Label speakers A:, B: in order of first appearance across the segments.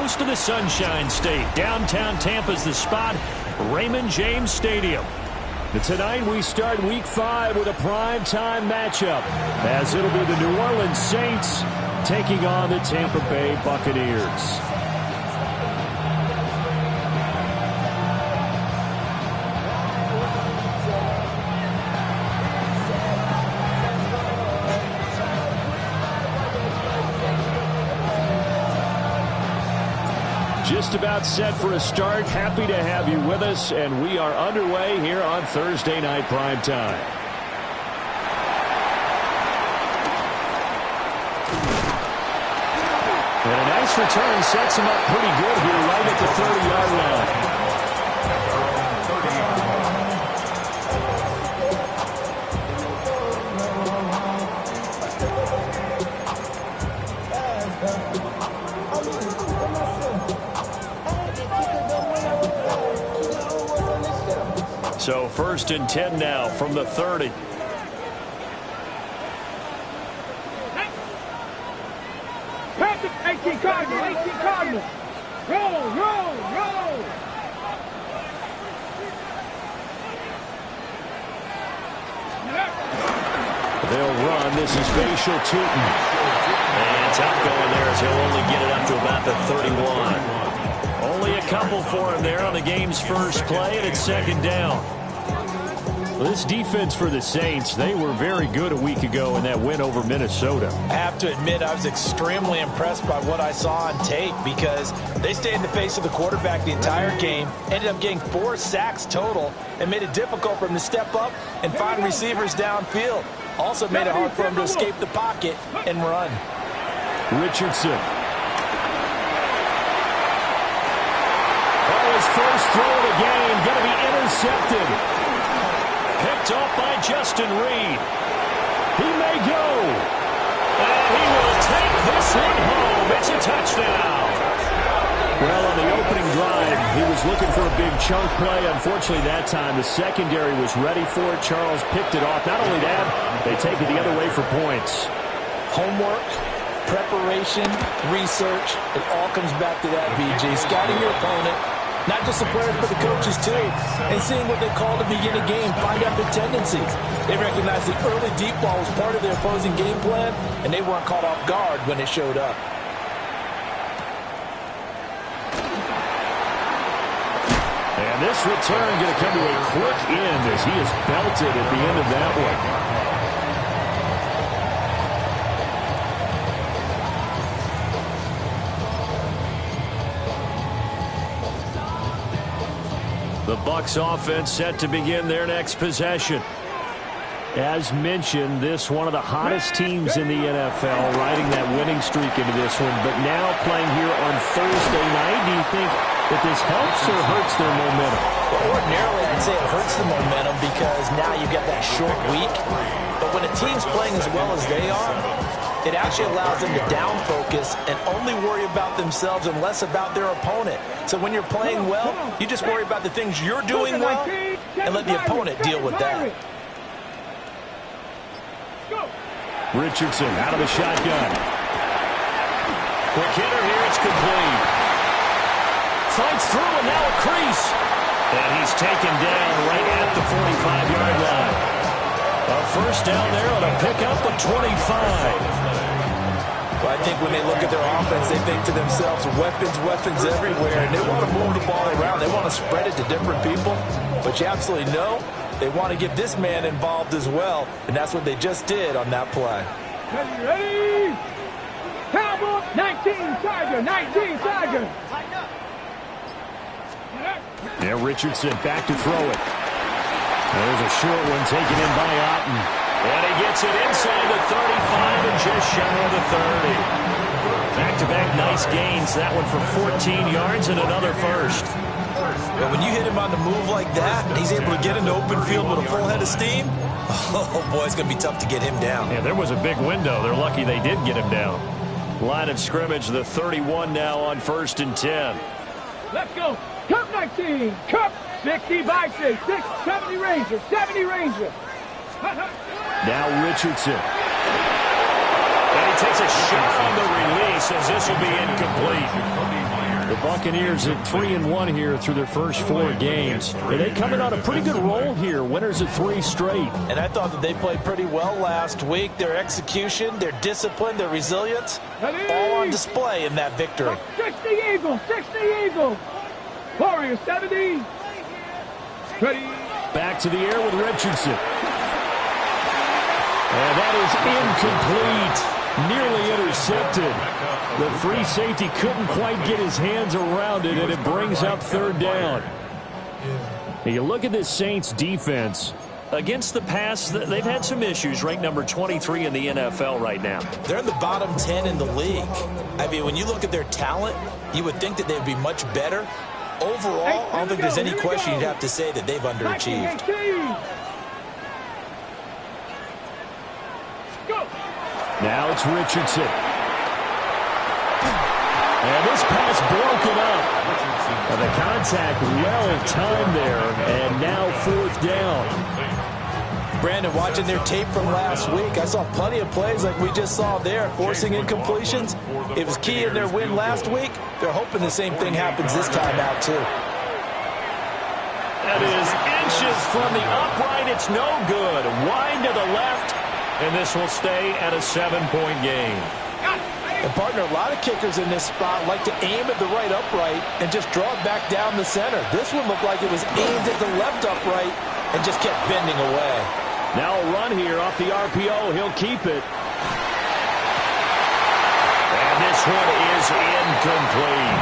A: close to the Sunshine State. Downtown Tampa's the spot, Raymond James Stadium. And tonight we start Week 5 with a primetime matchup, as it'll be the New Orleans Saints taking on the Tampa Bay Buccaneers. Just about set for a start. Happy to have you with us, and we are underway here on Thursday Night Primetime. And a nice return sets him up pretty good here right at the 30-yard line. So 1st and 10 now from the 30.
B: Patrick, 18 Cardinals. Roll.
A: They'll run. This is Bashal Tutin. And tough going there as he'll only get it up to about the 31. Only a couple for him there on the game's first play, and it's 2nd down. This defense for the Saints, they were very good a week ago in that win over Minnesota.
C: I have to admit, I was extremely impressed by what I saw on tape because they stayed in the face of the quarterback the entire game, ended up getting 4 sacks total, and made it difficult for him to step up and find receivers downfield. Also made it hard for him to escape the pocket and run.
A: Richardson. His first throw of the game going to be intercepted. Picked off by Justin Reed. He may go. And he will take this one home. It's a touchdown. Well, on the opening drive, he was looking for a big chunk play. Unfortunately, that time, the secondary was ready for it. Charles picked it off. Not only that, they take it the other way for points.
C: Homework, preparation, research, it all comes back to that, BG. Scouting your opponent. Not just the players, but the coaches, too. And seeing what they call to begin a game, find out their tendencies. They recognized the early deep ball was part of their opposing game plan, and they weren't caught off guard when it showed up.
A: And this return going to come to a quick end as he is belted at the end of that one. The Bucs offense set to begin their next possession. As mentioned, this one of the hottest teams in the NFL, riding that winning streak into this one, but now playing here on Thursday night. Do you think that this helps or hurts their momentum?
C: Well, ordinarily, I'd say it hurts the momentum because now you've got that short week. But when a team's playing as well as they are, it actually allows them to down focus and only worry about themselves and less about their opponent. So when you're playing well, you just worry about the things you're doing well and let the opponent deal with that.
A: Richardson out of the shotgun. Quick hitter here, it's complete. Fights through and now a crease. And he's taken down right at the 45-yard line. A first down there on a pickup of 25.
C: Well, I think when they look at their offense, they think to themselves, weapons everywhere, and they want to move the ball around. They want to spread it to different people. But you absolutely know they want to get this man involved as well, and that's what they just did on that play.
B: Ready? Cowboy, 19 Charger.
A: Yeah, Richardson back to throw it. There's a short one taken in by Otten. And he gets it inside the 35 and just shy of the 30. Back-to-back nice gains. That one for 14 yards and another first.
C: But when you hit him on the move like that, he's able to get into open field with a full head of steam. Oh, boy, it's going to be tough to get him down.
A: Yeah, there was a big window. They're lucky they did get him down. Line of scrimmage, the 31 now on 1st and 10.
B: Let's go. Cup 19. Cup 60 by 6. 70 Ranger.
A: Now Richardson. And he takes a shot on the release as this will be incomplete. Buccaneers at 3-1 here through their first 4 games. They coming on a pretty good roll here. Winners of 3 straight.
C: And I thought that they played pretty well last week. Their execution, their discipline, their resilience, all on display in that victory.
B: 60 Eagles, 60 Eagles. Warriors 70. Ready.
A: Back to the air with Richardson. And that is incomplete. Nearly intercepted. The free safety couldn't quite get his hands around it, and it brings up 3rd down. You look at this Saints defense. Against the pass, they've had some issues. Ranked number 23 in the NFL right now.
C: They're in the bottom 10 in the league. I mean, when you look at their talent, you would think that they'd be much better. Overall, I don't think there's any question you'd have to say that they've underachieved.
A: Now it's Richardson. And this pass broken up. And the contact well-timed there, and now 4th down.
C: Brandon, watching their tape from last week, I saw plenty of plays like we just saw there, forcing incompletions. It was key in their win last week. They're hoping the same thing happens this time out, too.
A: That is inches from the upright. It's no good. Wide to the left, and this will stay at a 7-point game.
C: And, partner, a lot of kickers in this spot like to aim at the right upright and just draw it back down the center. This one looked like it was aimed at the left upright and just kept bending away.
A: Now a run here off the RPO. He'll keep it. And this one is incomplete.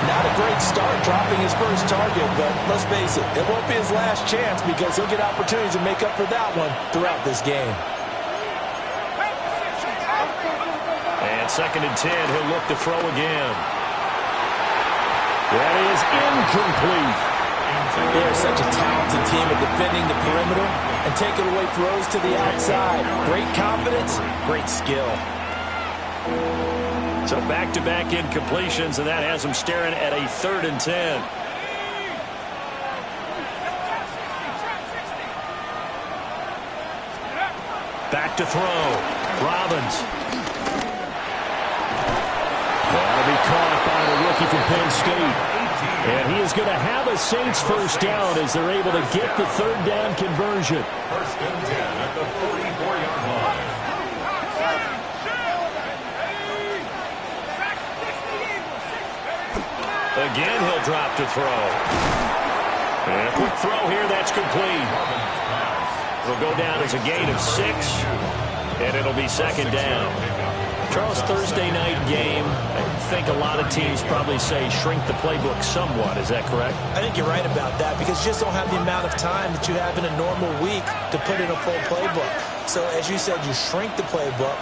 C: Not a great start dropping his first target, but let's face it, it won't be his last chance because he'll get opportunities to make up for that one throughout this game.
A: And 2nd and 10, he'll look to throw again. That is incomplete.
C: They're such a talented team at defending the perimeter and taking away throws to the outside. Great confidence, great skill.
A: So back-to-back incompletions, and that has them staring at a 3rd and 10. Back to throw. Robbins. That'll be caught by the rookie from Penn State. And he is going to have a Saints first down as they're able to get the 3rd down conversion.
D: 1st and 10 at the 44-yard line.
A: Again, he'll drop to throw. And a quick throw here, that's complete. It'll go down as a gain of 6, and it'll be 2nd down. Charles, Thursday night game, I think a lot of teams probably say shrink the playbook somewhat. Is that correct?
C: I think you're right about that because you just don't have the amount of time that you have in a normal week to put in a full playbook. So, as you said, you shrink the playbook,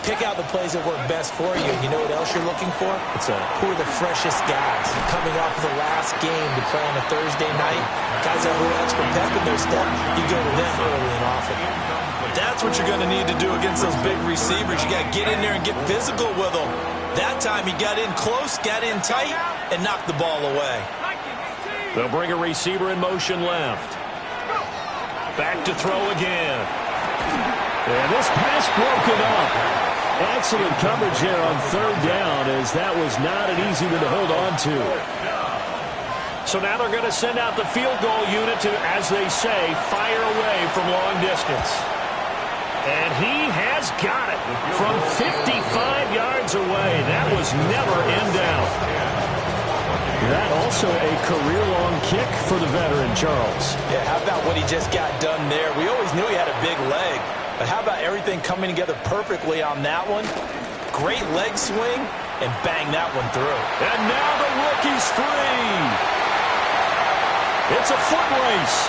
C: pick out the plays that work best for you. You know what else you're looking for? Who are the freshest guys coming off of the last game to play on a Thursday night? Guys that have a little extra pep in their step, you go to them early and often. That's what you're going to need to do against those big receivers. You got to get in there and get physical with them. That time he got in close, got in tight, and knocked the ball away.
A: They'll bring a receiver in motion left. Back to throw again. And this pass broken up. Excellent coverage there on 3rd down, as that was not an easy one to hold on to. So now they're going to send out the field goal unit to, as they say, fire away from long distance. And he has got it from 55 yards away. That was never in doubt. That also a career-long kick for the veteran, Charles.
C: Yeah, how about what he just got done there? We always knew he had a big leg. But how about everything coming together perfectly on that one? Great leg swing, and bang that one through.
A: And now the rookie's free. It's a foot race.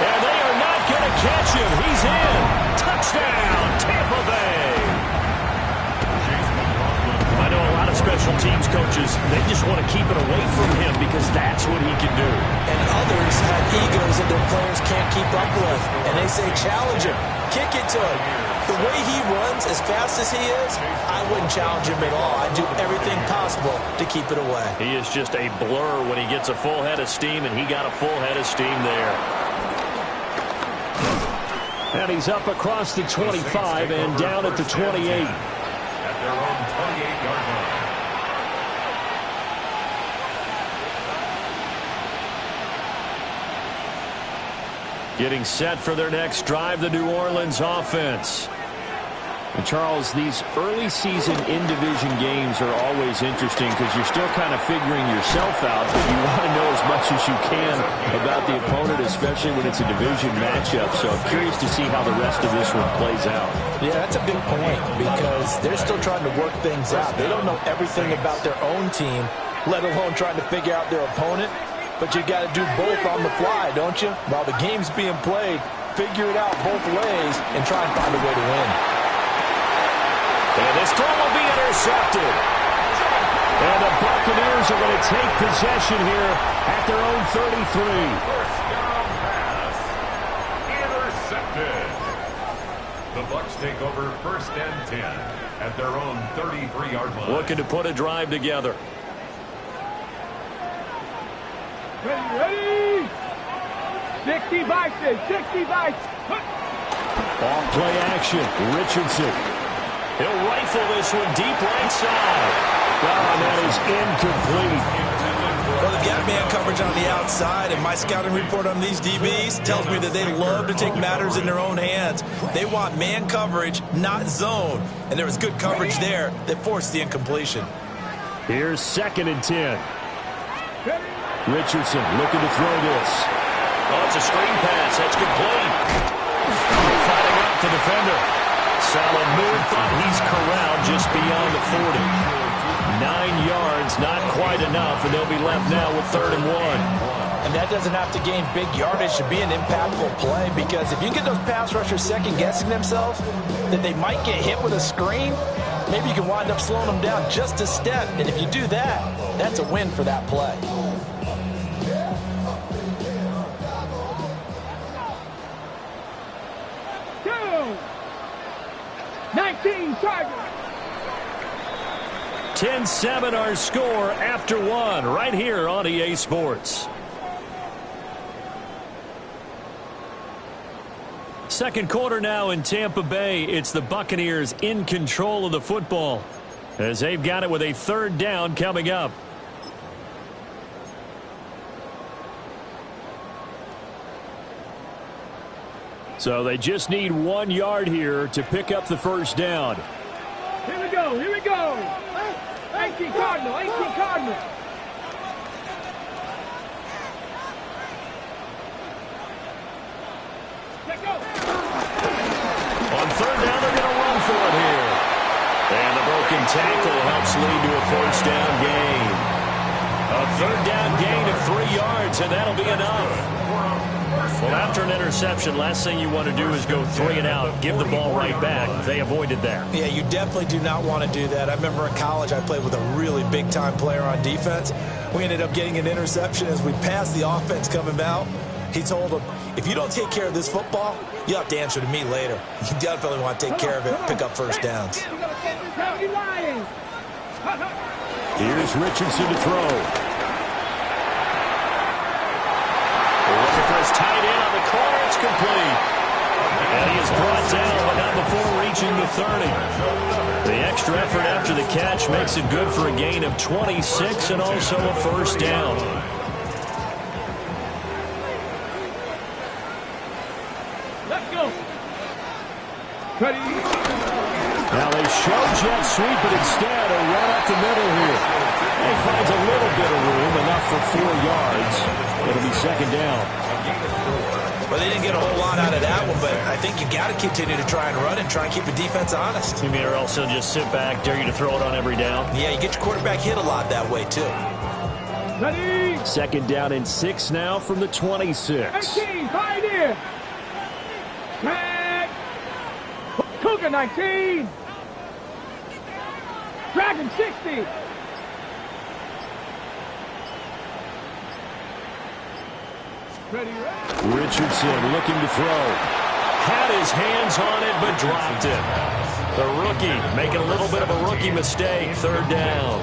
A: And they are not going to catch him. He's in. Touchdown, Tampa Bay. I know a lot of special teams coaches, they just want to keep it away from him because that's what he can do.
C: And others have egos that their players can't keep up with. And they say, challenge him. Kick it to him. The way he runs, as fast as he is, I wouldn't challenge him at all. I'd do everything possible to keep it away.
A: He is just a blur when he gets a full head of steam, and he got a full head of steam there. And he's up across the 25 and down at the 28.
D: At their own 28-yard line.
A: Getting set for their next drive, the New Orleans offense. And Charles, these early season in-division games are always interesting because you're still kind of figuring yourself out, but you want to know as much as you can about the opponent, especially when it's a division matchup. So I'm curious to see how the rest of this one plays out.
C: Yeah, that's a big point because they're still trying to work things out. They don't know everything about their own team, let alone trying to figure out their opponent. But you got to do both on the fly, don't you? While the game's being played, figure it out both ways and try and find a way to win.
A: And this throw will be intercepted. And the Buccaneers are going to take possession here at their own 33.
D: First down pass. Intercepted. The Bucs take over 1st and 10 at their own 33-yard line.
A: Looking to put a drive together.
B: Ready? 60 Bison, 60 Bison.
A: Off play action. Richardson. He'll rifle this one deep right side. And that is incomplete.
C: Well, they've got man coverage on the outside, and my scouting report on these DBs tells me that they love to take matters in their own hands. They want man coverage, not zone. And there was good coverage there that forced the incompletion.
A: Here's 2nd and 10. Richardson looking to throw this. Oh, it's a screen pass. That's complete. Fighting out the defender. Solid move, but he's corralled just beyond the 40. 9 yards, not quite enough, and they'll be left now with 3rd and 1.
C: And that doesn't have to gain big yardage to be an impactful play, because if you get those pass rushers second-guessing themselves that they might get hit with a screen, maybe you can wind up slowing them down just a step. And if you do that, that's a win for that play.
B: Two. 19 Tigers.
A: 10-7 our score after 1 right here on EA Sports. Second quarter now in Tampa Bay. It's the Buccaneers in control of the football as they've got it with a 3rd down coming up. So they just need 1 yard here to pick up the 1st down.
B: Here we go, here we go. 18 Cardinal, 18 Cardinal. Let's go.
A: On 3rd down, they're going to run for it here. And the broken tackle helps lead to a 1st down gain. A 3rd down gain of 3 yards, and that'll be enough. Well, after an interception, last thing you want to do is go 3 and out, give the ball right back. They avoided that.
C: Yeah, you definitely do not want to do that. I remember in college I played with a really big-time player on defense. We ended up getting an interception as we passed the offense coming out. He told him, if you don't take care of this football, you'll have to answer to me later. You definitely want to take care of it, pick up 1st downs.
A: Here's Richardson to throw. Looking for his tight end on the corner. It's complete. And he is brought down, but not before reaching the 30. The extra effort after the catch makes it good for a gain of 26 and also a 1st down.
B: Let's go. Ready?
A: Now they show jet sweep, but instead a run up the middle here. He finds a little bit of room, enough for 4 yards. It'll be 2nd down.
C: Well, they didn't get a whole lot out of that one, but I think you got to continue to try and run and try and keep the defense honest.
A: You mean or else they'll just sit back, dare you to throw it on every down?
C: Yeah, you get your quarterback hit a lot that way, too.
B: Ready?
A: 2nd down and 6 now from the 26.
B: 18, Pioneer. Drag. Cougar 19. Dragon 60. Ready,
A: Richardson looking to throw. Had his hands on it, but dropped it. The rookie making a little bit of a rookie mistake. 3rd down.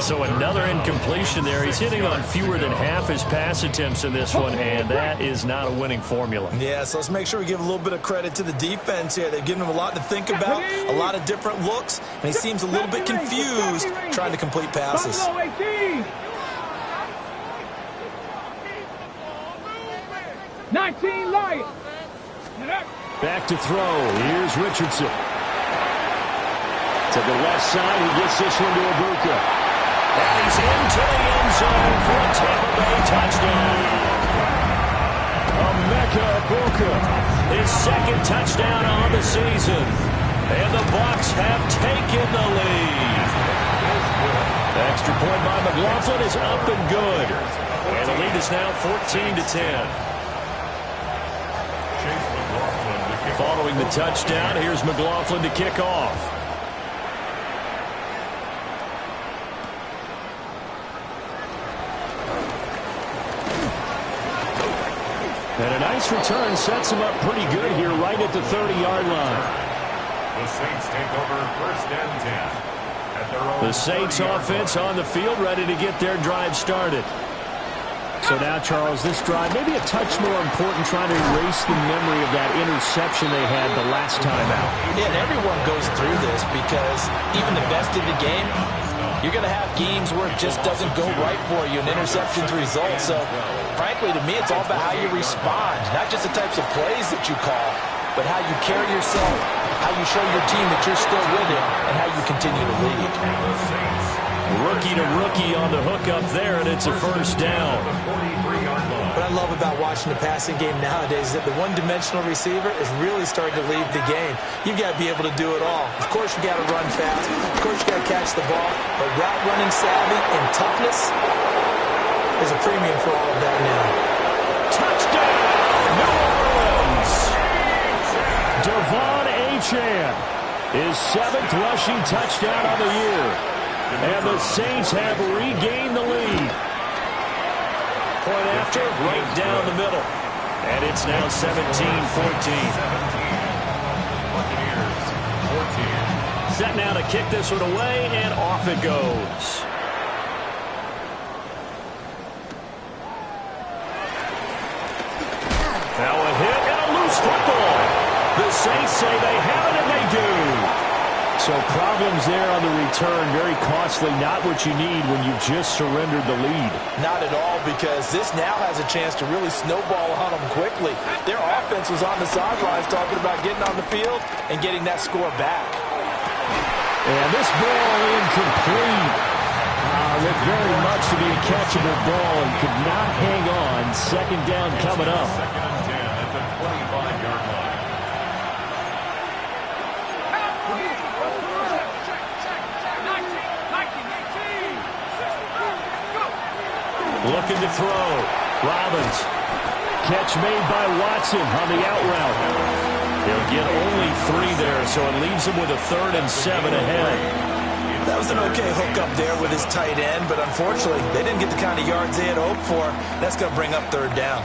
A: So another incompletion there. He's hitting on fewer than half his pass attempts in this one, and that is not a winning formula.
C: Yeah, so let's make sure we give a little bit of credit to the defense here. They've given him a lot to think about, a lot of different looks, and he seems a little bit confused trying to complete passes.
B: 19 Lions.
A: Back to throw. Here's Richardson. To the left side, he gets this one to Ibuka. And he's into the end zone for a Tampa Bay touchdown. Emeka Ibuka, his second touchdown on the season. And the Bucs have taken the lead. Extra point by McLaughlin is up and good. And the lead is now 14-10. Following the touchdown, here's McLaughlin to kick off. And a nice return sets him up pretty good here right at the 30-yard line.
D: The Saints take over first and 10. At their own
A: the Saints offense on the field, ready to get their drive started. So now, Charles, this drive maybe a touch more important, trying to erase the memory of that interception they had the last time out.
C: Yeah, and everyone goes through this because even the best in the game, you're going to have games where it just doesn't go right for you, and interceptions result. So, frankly, to me, it's all about how you respond, not just the types of plays that you call, but how you carry yourself, how you show your team that you're still with it, and how you continue to lead.
A: Rookie to rookie on the hook up there, and it's a first down.
C: What I love about watching the passing game nowadays is that the one-dimensional receiver is really starting to lead the game. You've got to be able to do it all. Of course, you got to run fast. Of course, you got to catch the ball. But route running savvy and toughness is a premium for all of that now.
A: Touchdown, New Orleans! Devon Achane, his 7th rushing touchdown on the year. And the Saints have regained the lead. Point after, right down the middle. And it's now 17-14. Set now to kick this one away, and off it goes. Now a hit and a loose football. The Saints say they have it, and they do. So problems there on the return, very costly, not what you need when you've just surrendered the lead.
C: Not at all, because this now has a chance to really snowball on them quickly. Their offense was on the sidelines talking about getting on the field and getting that score back.
A: And this ball incomplete. Looked very much to be a catchable ball and could not hang on. Second down coming up.
D: Second and 10 at the 25-yard line.
A: Looking to throw. Robbins. Catch made by Watson on the out route. He'll get only 3 there, so it leaves him with a 3rd and 7 ahead.
C: That was an okay hook up there with his tight end, but unfortunately, they didn't get the kind of yards they had hoped for. That's going to bring up 3rd down.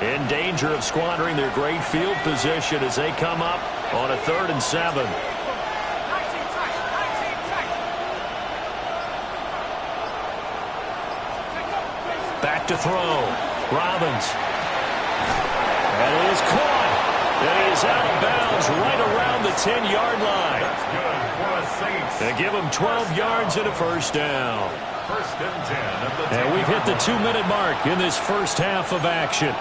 A: In danger of squandering their great field position as they come up on a 3rd and 7. Back to throw. Robbins. And it is caught. And he is out of bounds right around the 10-yard line.
D: That's good for the Saints.
A: They give him 12 yards and a first down.
D: First and 10 at the 10.
A: And we've hit the 2-minute mark in this first half of action.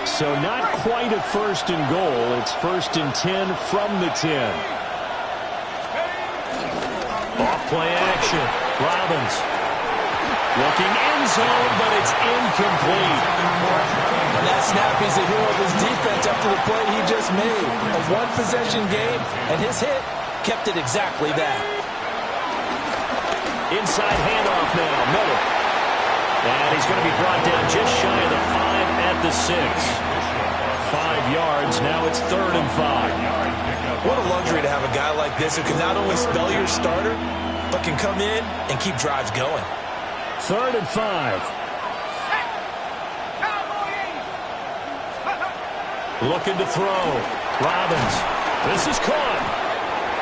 A: So not quite a 1st and goal. It's 1st and 10 from the 10. Off-play action. Robbins. Looking end zone, but it's incomplete.
C: And that snap, he's a hero of his defense after the play he just made. A one-possession game, and his hit kept it exactly that.
A: Inside handoff now. Miller. And he's going to be brought down just shy of the 5 at the 6. 5 yards. Now it's 3rd and 5.
C: What a luxury to have a guy like this who can not only spell your starter, but can come in and keep drives going.
A: 3rd and 5. Looking to throw. Robbins. This is caught.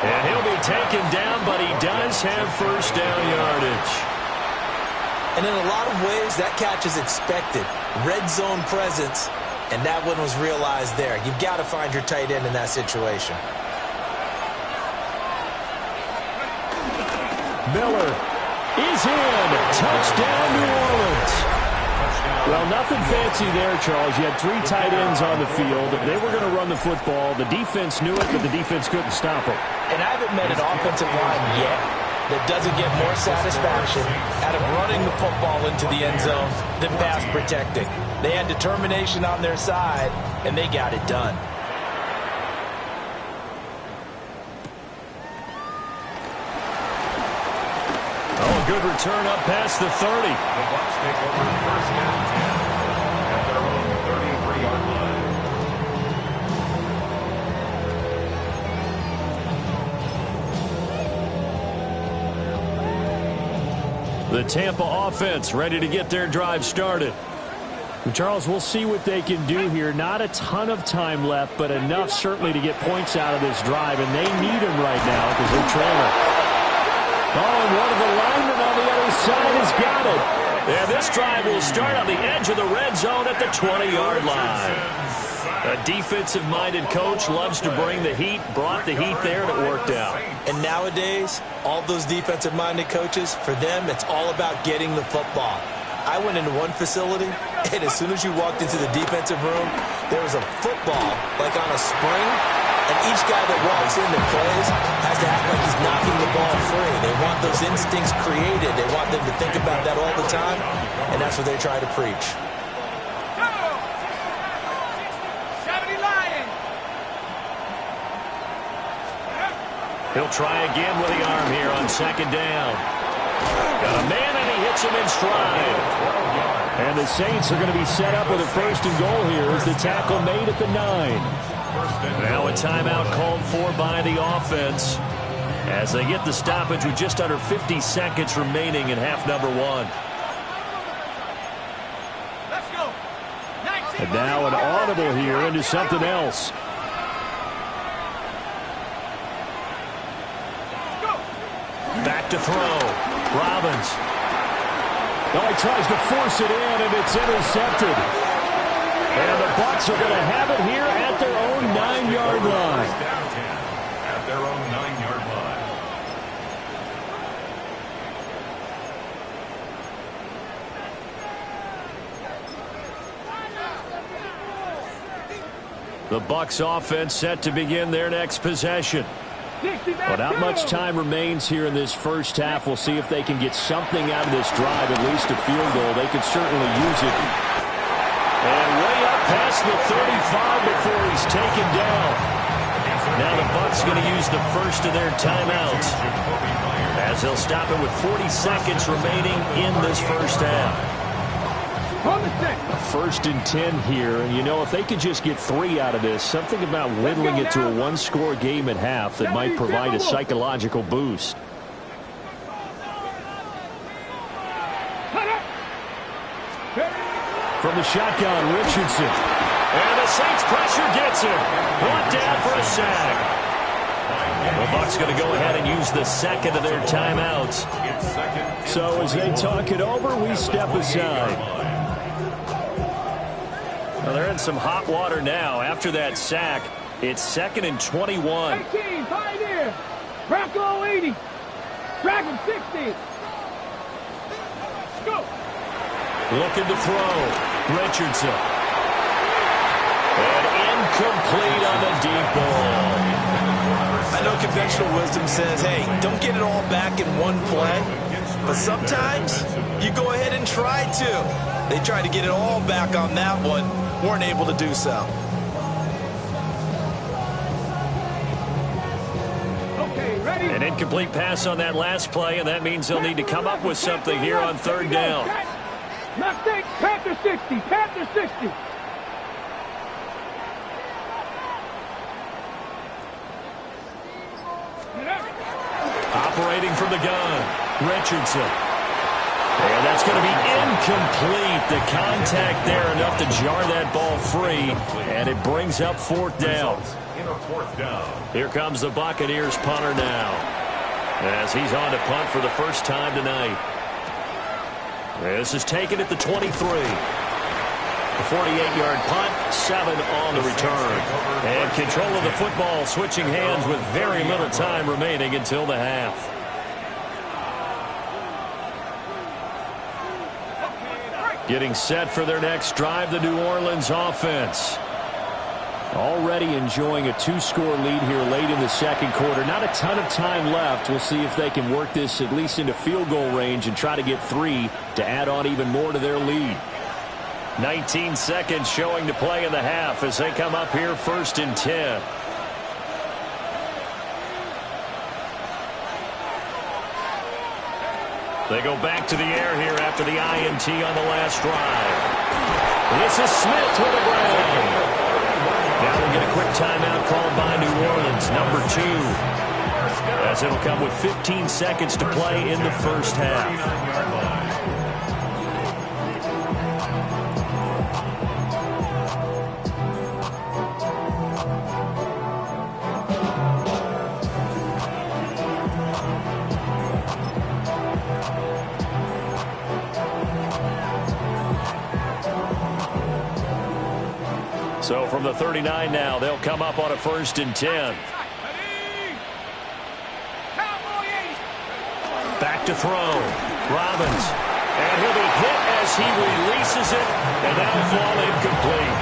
A: And he'll be taken down, but he does have first down yardage.
C: And in a lot of ways, that catch is expected. Red zone presence, and that one was realized there. You've got to find your tight end in that situation.
A: Miller is in. Touchdown, New Orleans. Well, nothing fancy there, Charles. You had 3 tight ends on the field. They were going to run the football. The defense knew it, but the defense couldn't stop them.
C: And I haven't met an offensive line yet that doesn't get more satisfaction out of running the football into the end zone than pass protecting. They had determination on their side, and they got it done.
A: Oh, a good return up past the 30.
D: The Bucs take over first and 10 at their own 33-yard line.
A: The Tampa offense ready to get their drive started. Charles, we'll see what they can do here. Not a ton of time left, but enough certainly to get points out of this drive, and they need them right now because they're trailing. Oh, and one of the linemen on the other side has got it. Yeah, this drive will start on the edge of the red zone at the 20-yard line. A defensive-minded coach loves to bring the heat, brought the heat there, and it worked out.
C: And nowadays, all those defensive-minded coaches, for them, it's all about getting the football. I went into one facility, and as soon as you walked into the defensive room, there was a football, like on a spring, and each guy that walks in that plays has to act like he's knocking the ball free. They want those instincts created. They want them to think about that all the time, and that's what they try to preach.
A: He'll try again with the arm here on second down. Got a man, and he hits him in stride. And the Saints are going to be set up with a first and goal here as the tackle made at the 9. Now a timeout called for by the offense as they get the stoppage with just under 50 seconds remaining in half number 1. And now an audible here into something else. Back to throw. Robbins. Now he tries to force it in, and it's intercepted. And the Bucs are going to have it here at their own 9-yard line.
D: At their own 9-yard line.
A: The Bucs offense set to begin their next possession. Well, not much time remains here in this first half. We'll see if they can get something out of this drive, at least a field goal. They could certainly use it. And way up past the 35 before he's taken down. Now the Bucs going to use the first of their timeouts as they'll stop it with 40 seconds remaining in this first half. First and 10 here, and you know, if they could just get 3 out of this, something about whittling it to a one-score game at half that might provide a psychological boost. From the shotgun, Richardson. And the Saints pressure gets him. Brought down for a sack. The Bucs going to go ahead and use the second of their timeouts. So as they talk it over, we step aside. Well, they're in some hot water now. After that sack, it's 2nd and 21.
B: 18, Pioneer. Bronco 80. Dragon 60. Go.
A: Looking to throw. Richardson. And incomplete on the deep ball.
C: I know conventional wisdom says, hey, don't get it all back in one play. But sometimes you go ahead and try to. They tried to get it all back on that one. Weren't able to do so.
B: Okay, ready?
A: An incomplete pass on that last play, and that means they'll need to come up with something here on third down.
B: Mistake, Panther 60, Panther 60.
A: Operating from the gun, Richardson. And that's going to be incomplete. The contact there enough to jar that ball free, and it brings up 4th down. Here comes the Buccaneers punter now, as he's on to punt for the first time tonight. This is taken at the 23. A 48-yard punt, 7 on the return. And control of the football switching hands with very little time remaining until the half. Getting set for their next drive, the New Orleans offense. Already enjoying a 2-score lead here late in the second quarter. Not a ton of time left. We'll see if they can work this at least into field goal range and try to get 3 to add on even more to their lead. 19 seconds showing to play in the half as they come up here 1st and 10. They go back to the air here after the INT on the last drive. This is Smith with a grab. Now we'll get a quick timeout called by New Orleans, number 2. As it'll come with 15 seconds to play in the first half. So from the 39 now, they'll come up on a 1st and 10. Back to throw. Robbins. And he'll be hit as he releases it, and that'll fall incomplete.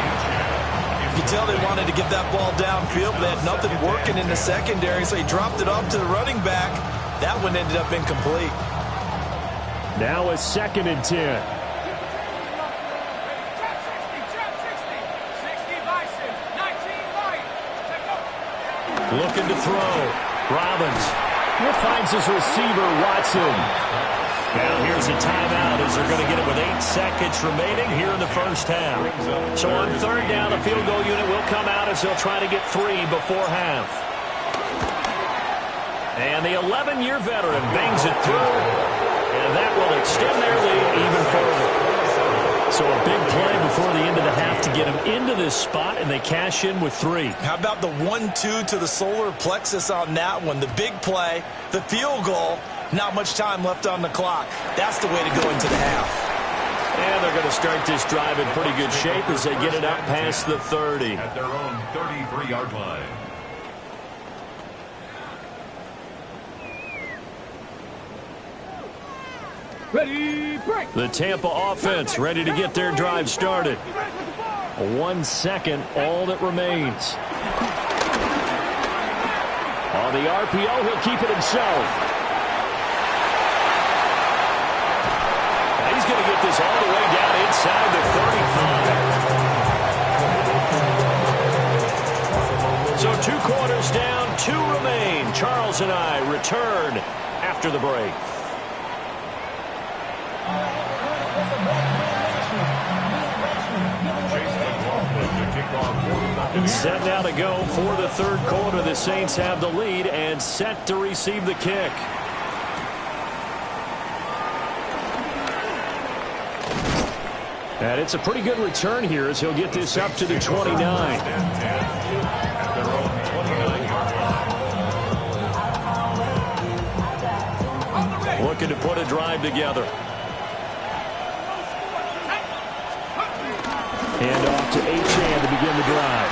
C: You can tell they wanted to get that ball downfield, but they had nothing working in the secondary, so he dropped it off to the running back. That one ended up incomplete.
A: Now a 2nd and 10. Looking to throw. Robbins. Here finds his receiver, Watson. Now here's a timeout as they're going to get it with 8 seconds remaining here in the first half. So on 3rd down, the field goal unit will come out as they'll try to get 3 before half. And the 11-year veteran bangs it through, and that will extend their lead even further. So a big play before the end of the half to get them into this spot, and they cash in with 3.
C: How about the 1-2 to the solar plexus on that one? The big play, the field goal, not much time left on the clock. That's the way to go into the half.
A: And they're going to start this drive in pretty good shape as they get it up past the 30.
D: At their own 33-yard line.
B: Ready, break.
A: The Tampa offense ready to get their drive started. 1 second, all that remains. On the RPO, he'll keep it himself. He's going to get this all the way down inside the 35. So 2 quarters down, 2 remain. Charles and I return after the break. Set now to go for the 3rd quarter. The Saints have the lead and set to receive the kick. And it's a pretty good return here as he'll get this up to the 29. Looking to put a drive together. Hand off to Achane to begin the drive.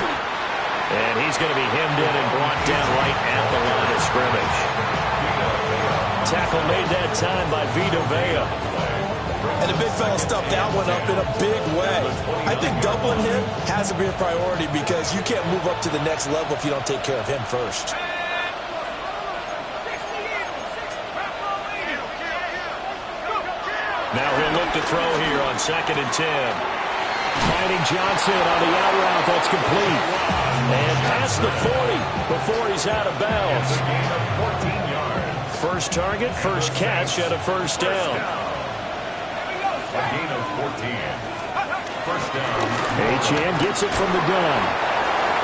A: And he's going to be hemmed in and brought down right at the line of scrimmage. Tackle made that time by Vita Vea.
C: And the big fella stuffed that one up in a big way. I think doubling him has to be a priority because you can't move up to the next level if you don't take care of him first.
A: Now he'll look to throw here on 2nd and 10. Finding Johnson on the out route. That's complete. And past the 40 before he's out of bounds. First target, first catch at a 1st down.
D: A gain of 14. 1st down.
A: Achane gets it from the gun.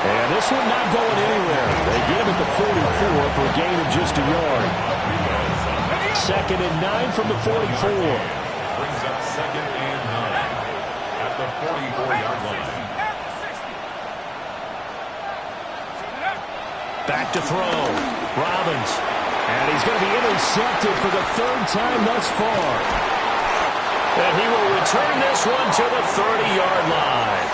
A: And this one not going anywhere. They get him at the 44 for a gain of just a yard. 2nd and 9 from the 44.
D: Brings up 2nd and 9 at the 44-yard line.
A: Back to throw. Robbins. And he's going to be intercepted for the 3rd time thus far. And he will return this one to the 30-yard line.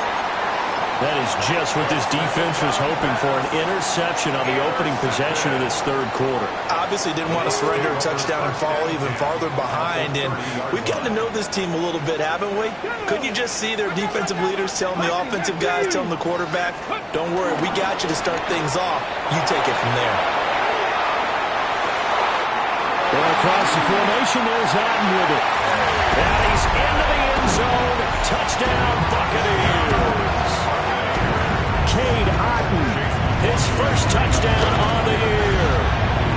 A: That is just what this defense was hoping for, an interception on the opening possession of this third quarter.
C: Obviously didn't want to surrender a touchdown and fall even farther behind, and we've gotten to know this team a little bit, haven't we? Couldn't you just see their defensive leaders telling the offensive guys, telling the quarterback, don't worry, we got you to start things off. You take it from there.
A: Well, across the formation, there's Otten with it. And he's into the end zone. Touchdown, Buccaneers. Cade Otten, his first touchdown on the year.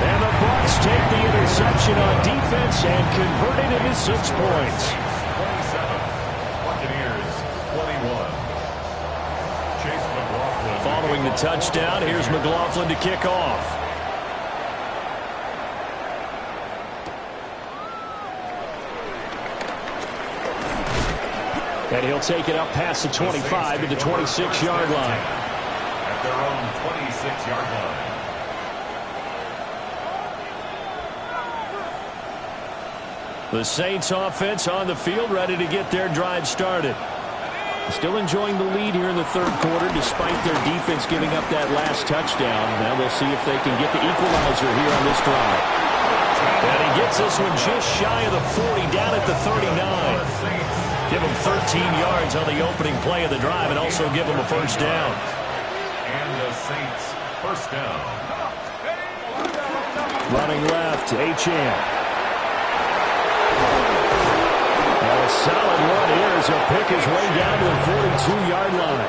A: And the Bucs take the interception on defense and convert it into 6 points.
D: 27, Buccaneers 21. Chase McLaughlin.
A: Following the touchdown, here's McLaughlin to kick off. And he'll take it up past the 25 to the 26-yard line.
D: At their own 26-yard line.
A: The Saints offense on the field, ready to get their drive started. Still enjoying the lead here in the third quarter, despite their defense giving up that last touchdown. Now we'll see if they can get the equalizer here on this drive. And he gets this one just shy of the 40, down at the 39. Give him 13 yards on the opening play of the drive and also give him a first down.
D: And the Saints first down.
A: Running left, Achane. A solid run here as he'll pick his way down to the 42-yard line.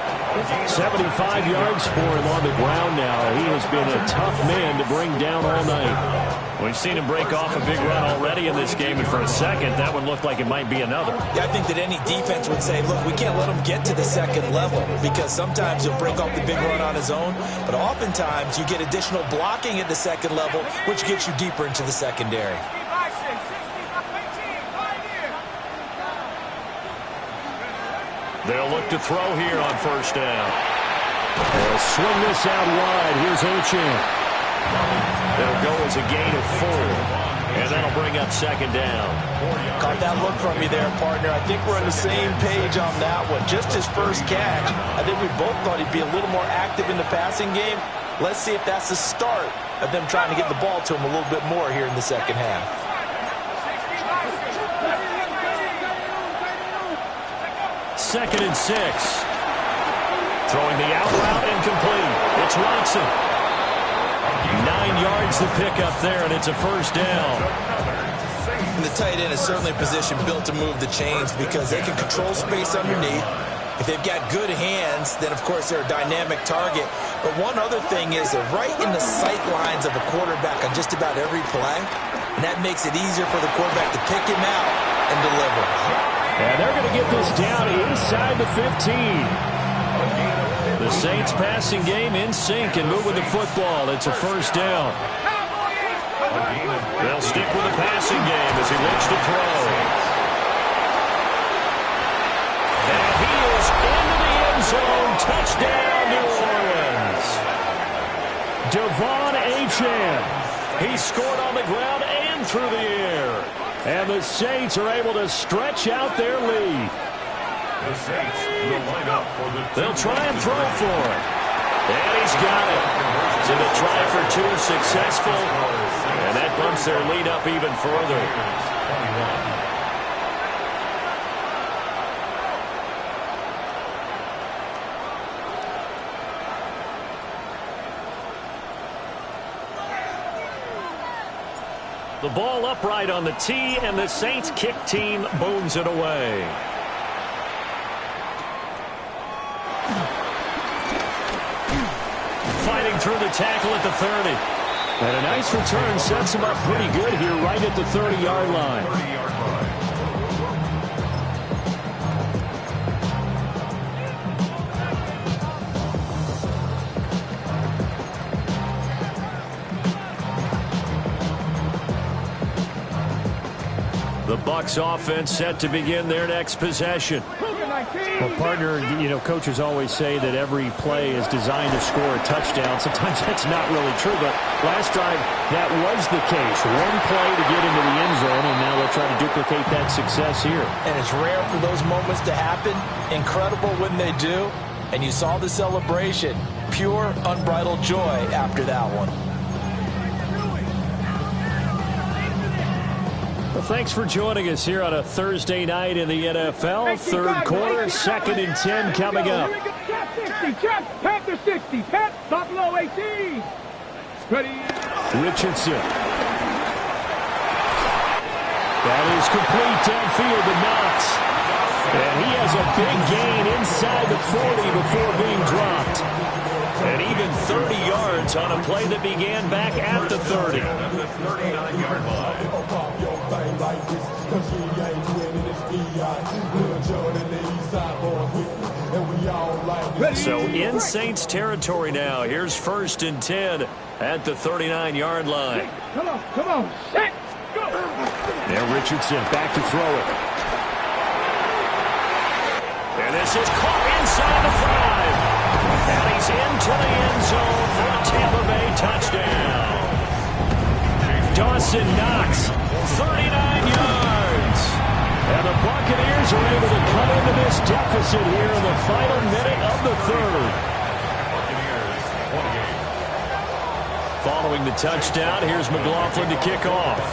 A: 75 yards for him on the ground now. He has been a tough man to bring down all night. We've seen him break off a big run already in this game, and for a second, that one looked like it might be another.
C: Yeah, I think that any defense would say, look, we can't let him get to the second level because sometimes he'll break off the big run on his own, but oftentimes you get additional blocking at the second level, which gets you deeper into the secondary.
A: They'll look to throw here on first down. They'll swing this out wide. Here's Achane. They'll go as a gain of 4. And that'll bring up second down.
C: Caught that look from you there, partner. I think we're on the same page on that one. Just his first catch. I think we both thought he'd be a little more active in the passing game. Let's see if that's the start of them trying to get the ball to him a little bit more here in the second half.
A: Second and 6. Throwing the out route incomplete. It's Watson. 9 yards to pick up there, and it's a first down.
C: And the tight end is certainly a position built to move the chains because they can control space underneath. If they've got good hands, then, of course, they're a dynamic target. But one other thing is they're right in the sight lines of a quarterback on just about every play, and that makes it easier for the quarterback to pick him out and deliver.
A: And they're going to get this down inside the 15. The Saints passing game in sync and moving the football. It's a first down. They'll stick with the passing game as he looks to throw. And he is into the end zone. Touchdown, New Orleans. Devon Achane. He scored on the ground and through the air. And the Saints are able to stretch out their lead.
D: The Saints will line up for the
A: They'll try and throw for it. And he's got it. So the try for 2 successful. And that bumps their lead up even further. 21. The ball upright on the tee, and the Saints kick team booms it away. Fighting through the tackle at the 30. And a nice return sets him up pretty good here right at the 30-yard line.
D: 30-yard line.
A: The Bucs offense set to begin their next possession. Well, partner, you know, coaches always say that every play is designed to score a touchdown. Sometimes that's not really true, but last drive, that was the case. One play to get into the end zone, and now they'll try to duplicate that success here.
C: And it's rare for those moments to happen. Incredible when they do. And you saw the celebration. Pure, unbridled joy after that one.
A: Well, thanks for joining us here on a Thursday night in the NFL. Third quarter, 2nd and 10 coming up.
B: Panther 60, Buffalo 18. Ready.
A: Richardson. That is complete downfield to Knox. And he has a big gain inside the 40 before being dropped. And even 30 yards on a play that began back at the 30.
D: At the 39-yard line.
A: So in Saints territory now. Here's 1st and 10 at the 39-yard line.
B: Come on, set, go.
A: Now Richardson back to throw it. And this is caught inside the 5. And he's into the end zone for a Tampa Bay touchdown. Dawson Knox, 39 yards. And the Buccaneers are able to cut into this deficit here in the final minute of the 3rd. Following the touchdown, here's McLaughlin to kick off.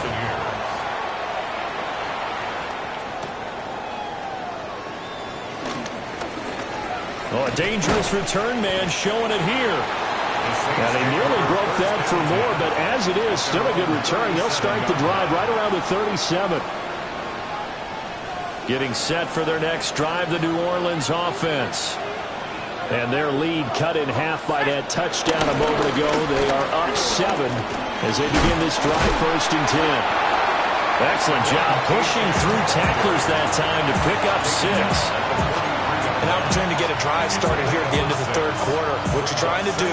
A: Oh, a dangerous return man showing it here. And they nearly broke that for more, but as it is, still a good return. They'll start the drive right around the 37. Getting set for their next drive, the New Orleans offense. And their lead cut in half by that touchdown a moment ago. They are up 7 as they begin this drive, 1st and 10. Excellent job pushing through tacklers that time to pick up 6.
C: An opportunity to get a drive started here at the end of the 3rd quarter. What you're trying to do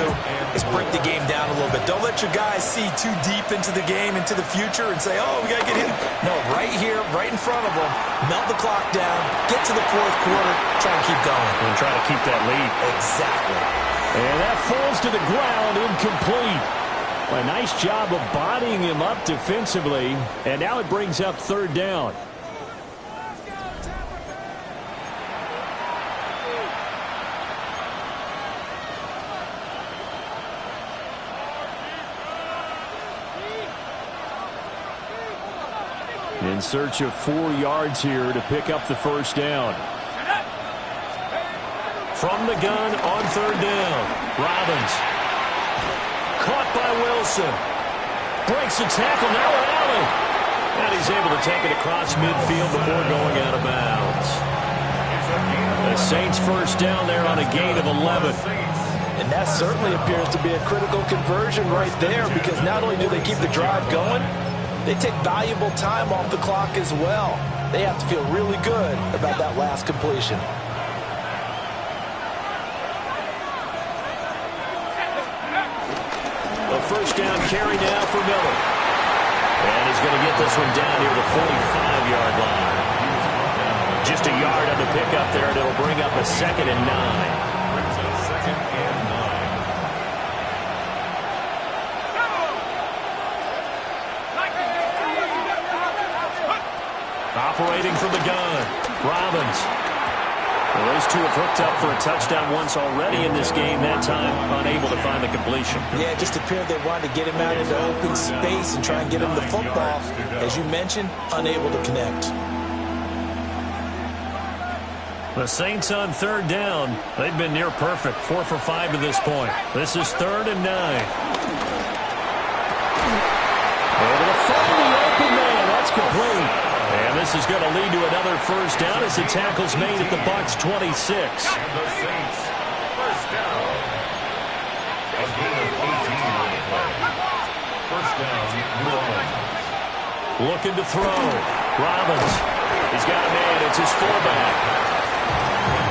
C: is break the game down a little bit. Don't let your guys see too deep into the game, into the future, and say, oh, we got to get him. No, right here, right in front of them, melt the clock down, get to the 4th quarter, try to keep going.
A: And try to keep that lead.
C: Exactly.
A: And that falls to the ground, incomplete. A nice job of bodying him up defensively, and now it brings up 3rd down. In search of 4 yards here to pick up the 1st down. From the gun on 3rd down. Robbins. Caught by Wilson. Breaks the tackle. Now Allen. And he's able to take it across midfield before going out of bounds. The Saints 1st down there on a gain of 11.
C: And that certainly appears to be a critical conversion right there, because not only do they keep the drive going, they take valuable time off the clock as well. They have to feel really good about that last completion.
A: A 1st down carry now for Miller. And he's going to get this one down near the 45-yard line. Just a yard on the pickup there, and it'll bring up a 2nd and 9.
D: Brings up 2nd and 9.
A: Operating from the gun, Robbins. Well, those two have hooked up for a touchdown once already in this game. That time, unable to find the completion.
C: Yeah, it just appeared they wanted to get him out into open space and try and get him the football. As you mentioned, unable to connect.
A: The Saints on 3rd down. They've been near perfect, 4 for 5 to this point. This is 3rd and 9. Able to find the open man. That's complete. And this is going to lead to another 1st down as the tackle's made at the Bucs 26.
D: And the Saints 1st down. A gain of 18 on the play. 1st down, New Orleans.
A: Looking to throw. Robbins. He's got a man. It's his fullback.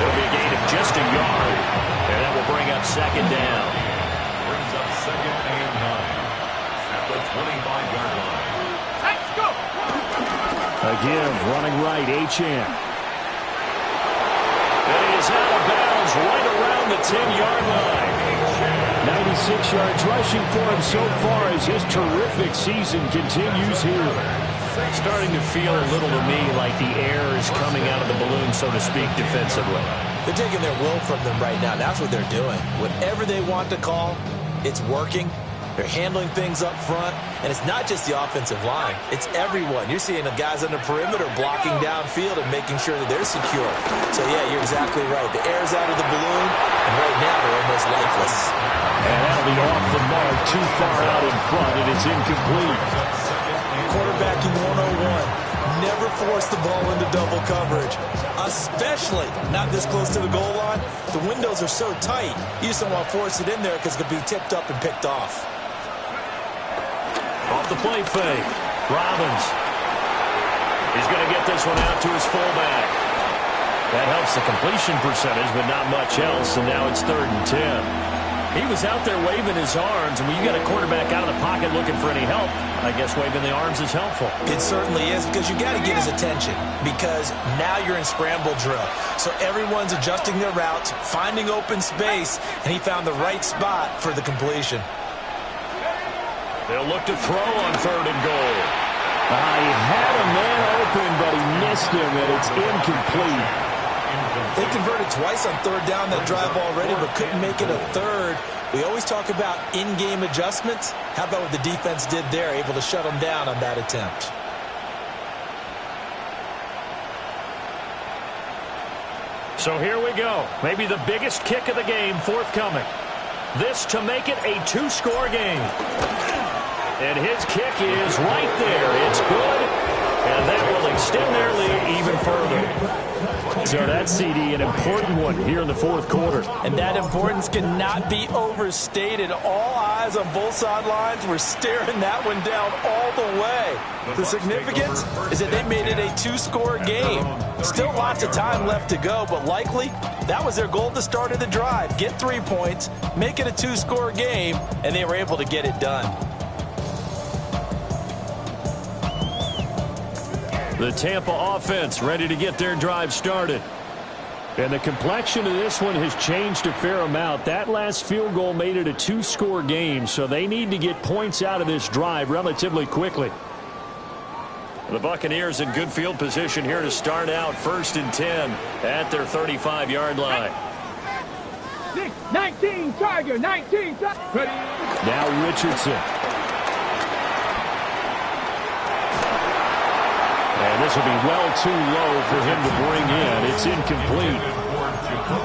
A: It'll be a gain of just a yard. And that will bring up 2nd down.
D: Brings up 2nd and 9 at the 25-yard line.
B: Let's go.
A: A give, running right, Achane. And he is out of bounds right around the 10-yard line. 96 yards rushing for him so far as his terrific season continues here.
E: Starting to feel a little to me like the air is coming out of the balloon, so to speak, defensively.
C: They're taking their will from them right now. That's what they're doing. Whatever they want to call, it's working. They're handling things up front, and it's not just the offensive line. It's everyone. You're seeing the guys on the perimeter blocking downfield and making sure that they're secure. So, yeah, you're exactly right. The air's out of the balloon, and right now they're almost lifeless.
A: And that'll be off the mark, too far out in front, and it's incomplete.
C: Quarterbacking 101. Never force the ball into double coverage, especially not this close to the goal line. The windows are so tight, you just don't want to force it in there because it could be tipped up and picked off.
A: Off the play fake. Robbins. He's going to get this one out to his fullback. That helps the completion percentage, but not much else, and now it's 3rd and 10. He was out there waving his arms, and when you got a quarterback out of the pocket looking for any help, I guess waving the arms is helpful.
C: It certainly is, because you got to get his attention, because now you're in scramble drill. So everyone's adjusting their routes, finding open space, and he found the right spot for the completion.
A: They'll look to throw on 3rd and goal. He had a man open, but he missed him, and it's incomplete.
C: They converted twice on 3rd down that drive already, but couldn't make it a 3rd. We always talk about in-game adjustments. How about what the defense did there, able to shut them down on that attempt?
A: So here we go. Maybe the biggest kick of the game forthcoming. This to make it a 2-score game. And his kick is right there. It's good. And that will extend their lead even further. So that's, CD, an important one here in the 4th quarter.
C: And that importance cannot be overstated. All eyes on both sidelines were staring that one down all the way. The significance is that they made it a 2-score game. Still lots of time left to go, but likely that was their goal at the start of the drive. Get 3 points, make it a 2-score game, and they were able to get it done.
A: The Tampa offense ready to get their drive started. And the complexion of this one has changed a fair amount. That last field goal made it a 2-score game, so they need to get points out of this drive relatively quickly. The Buccaneers in good field position here to start out 1st and 10 at their 35-yard line.
B: 19, Tiger, 19.
A: Now Richardson. And this will be well too low for him to bring in. It's incomplete.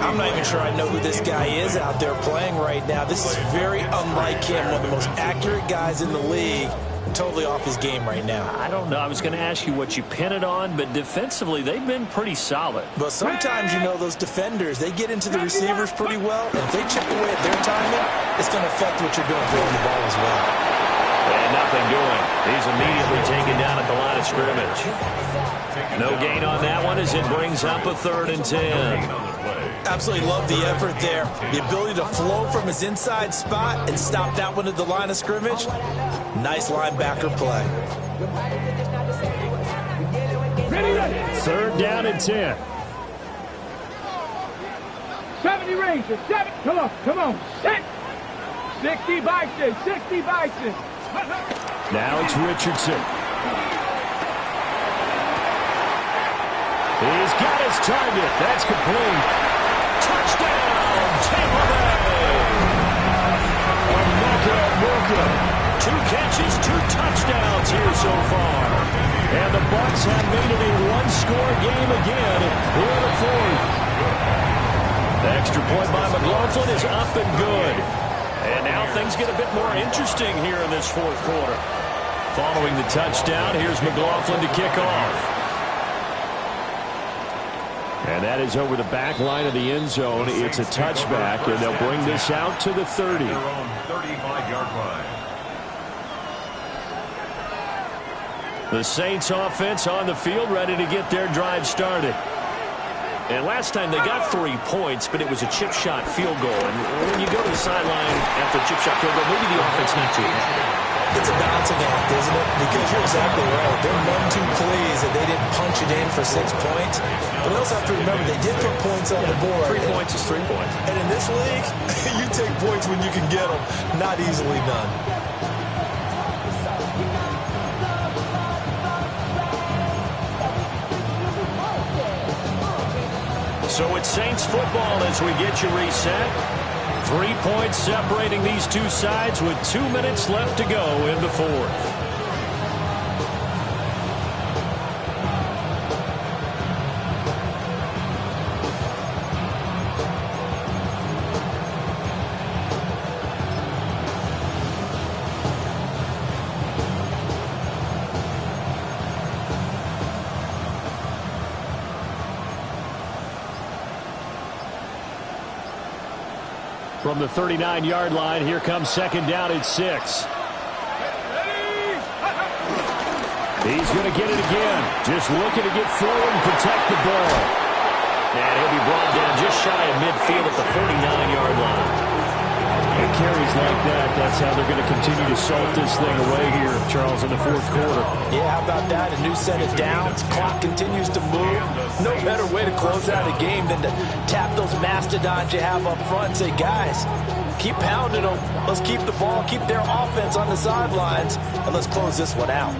C: I'm not even sure I know who this guy is out there playing right now. This is very unlike him, one of the most accurate guys in the league. Totally off his game right now.
A: I don't know. I was going to ask you what you pin it on, but defensively, they've been pretty solid.
C: But sometimes, you know, those defenders, they get into the receivers pretty well, and if they chip away at their timing, it's going to affect what you're doing throwing the ball as well.
A: And nothing doing. He's immediately taken down at the line of scrimmage. No gain on that one as it brings up a 3rd and 10.
C: Absolutely love the effort there. The ability to flow from his inside spot and stop that one at the line of scrimmage. Nice linebacker play.
A: 3rd down and 10.
B: 70 Rangers, 7. Come on. 60 Bison, 60 Bison.
A: Now it's Richardson. He's got his target. That's complete. Touchdown, Tampa Bay. Walker. 2 catches, 2 touchdowns here so far. And the Bucs have made it a 1-score game again here in the 4th. The extra point by McLaughlin is up and good. And now things get a bit more interesting here in this 4th quarter. Following the touchdown, here's McLaughlin to kick off. And that is over the back line of the end zone. It's a touchback, and they'll bring this out to the 30.
D: Their own 35-yard line.
A: The Saints offense on the field, ready to get their drive started. And last time they got 3 points, but it was a chip shot field goal. And when you go to the sideline after a chip shot field goal, maybe the offense not too happy.
C: It's a balancing act, isn't it? Because you're exactly right. They're none too pleased that they didn't punch it in for 6 points. But we also have to remember they did put points on the board.
E: 3 points is 3 points.
C: And in this league, you take points when you can get them. Not easily done.
A: So it's Saints football as we get you reset. 3 points separating these two sides with 2 minutes left to go in the fourth. From the 39-yard line, here comes second down at 6. He's going to get it again. Just looking to get forward and protect the ball. And he'll be brought down just shy of midfield at the 49-yard line. And carries like that, that's how they're going to continue to salt this thing away here, Charles, in the fourth quarter.
C: Yeah, how about that? A new set of downs. Clock continues to move. No better way to close out a game than to tap those mastodons you have up front and say, guys, keep pounding them. Let's keep the ball, keep their offense on the sidelines, and let's close this one out.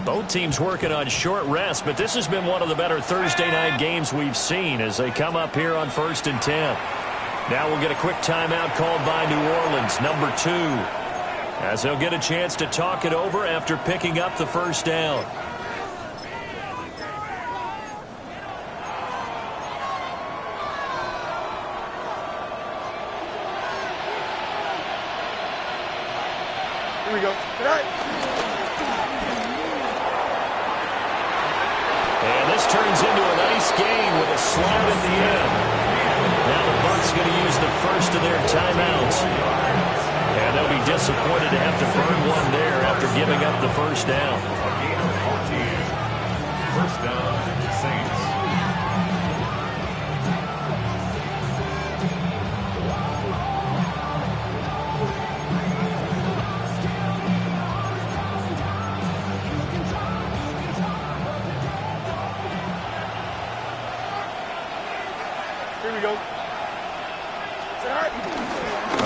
A: Both teams working on short rest, but this has been one of the better Thursday night games we've seen as they come up here on 1st and 10. Now we'll get a quick timeout called by New Orleans, number 2, as they'll get a chance to talk it over after picking up the first down.
B: Here we go. All right.
A: And this turns into a nice game with a slot at the end. Now the Bucs going to use the first of their timeouts. And they'll be disappointed to have to burn one there after giving up the first down.
D: First down, Saints.
B: Here we go.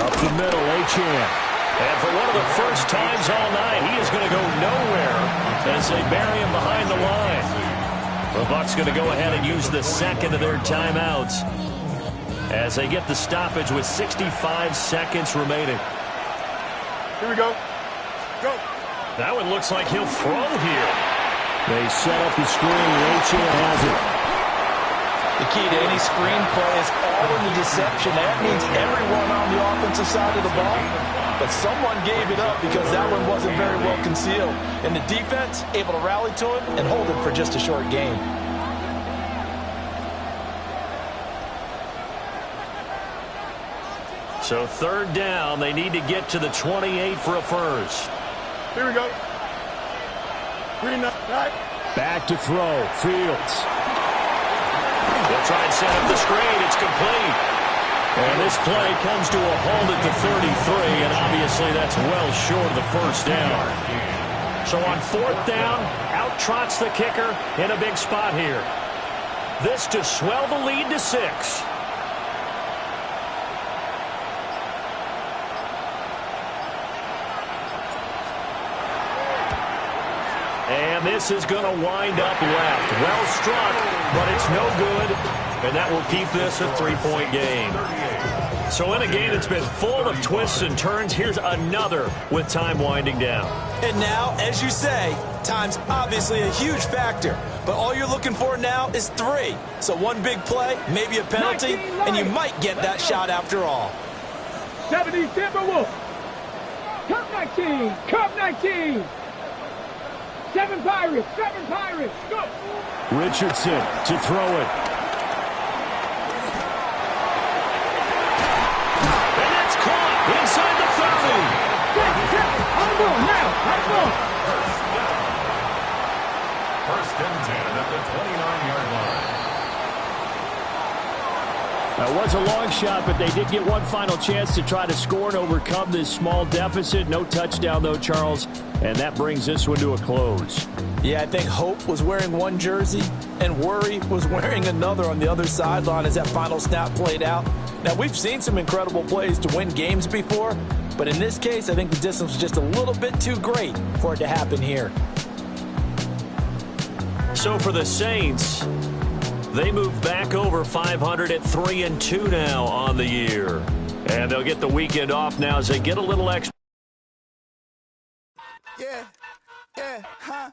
A: Up the middle, Achane. And for one of the first times all night, he is going to go nowhere as they bury him behind the line. The Bucs going to go ahead and use the second of their timeouts as they get the stoppage with 65 seconds remaining.
B: Here we go. Go.
A: That one looks like he'll throw here. They set up the screen, and Achane has it.
C: The key to any screen play is all in the deception. That means everyone on the offensive side of the ball. But someone gave it up because that one wasn't very well concealed. And the defense able to rally to it and hold it for just a short game.
A: So third down, they need to get to the 28 for a first.
B: Here we go. Green up. Right.
A: Back to throw. Fields. They'll try and set up the screen. It's complete. And this play comes to a halt at the 33, and obviously that's well short of the first down. So on fourth down, out trots the kicker in a big spot here. This to swell the lead to 6. And this is going to wind up left. Well struck, but it's no good. And that will keep this a 3-point game. So in a game that's been full of twists and turns, here's another with time winding down.
C: And now, as you say, time's obviously a huge factor. But all you're looking for now is 3. So one big play, maybe a penalty, and you might get that shot after all.
B: 70 Timberwolves. Cup 19. Cup 19. 7 Pirates. 7 Pirates. Go.
A: Richardson to throw it. And that's caught inside the 30.
B: On the ball now. On the ball.
D: First and 10 at the 29-yard line.
A: That was a long shot, but they did get one final chance to try to score and overcome this small deficit. No touchdown, though, Charles, and that brings this one to a close.
C: Yeah, I think hope was wearing one jersey and worry was wearing another on the other sideline as that final snap played out. Now, we've seen some incredible plays to win games before, but in this case, I think the distance was just a little bit too great for it to happen here.
E: So for the Saints, they move back over 500 at 3-2 now on the year. And they'll get the weekend off now as they get a little extra.
F: Yeah, huh?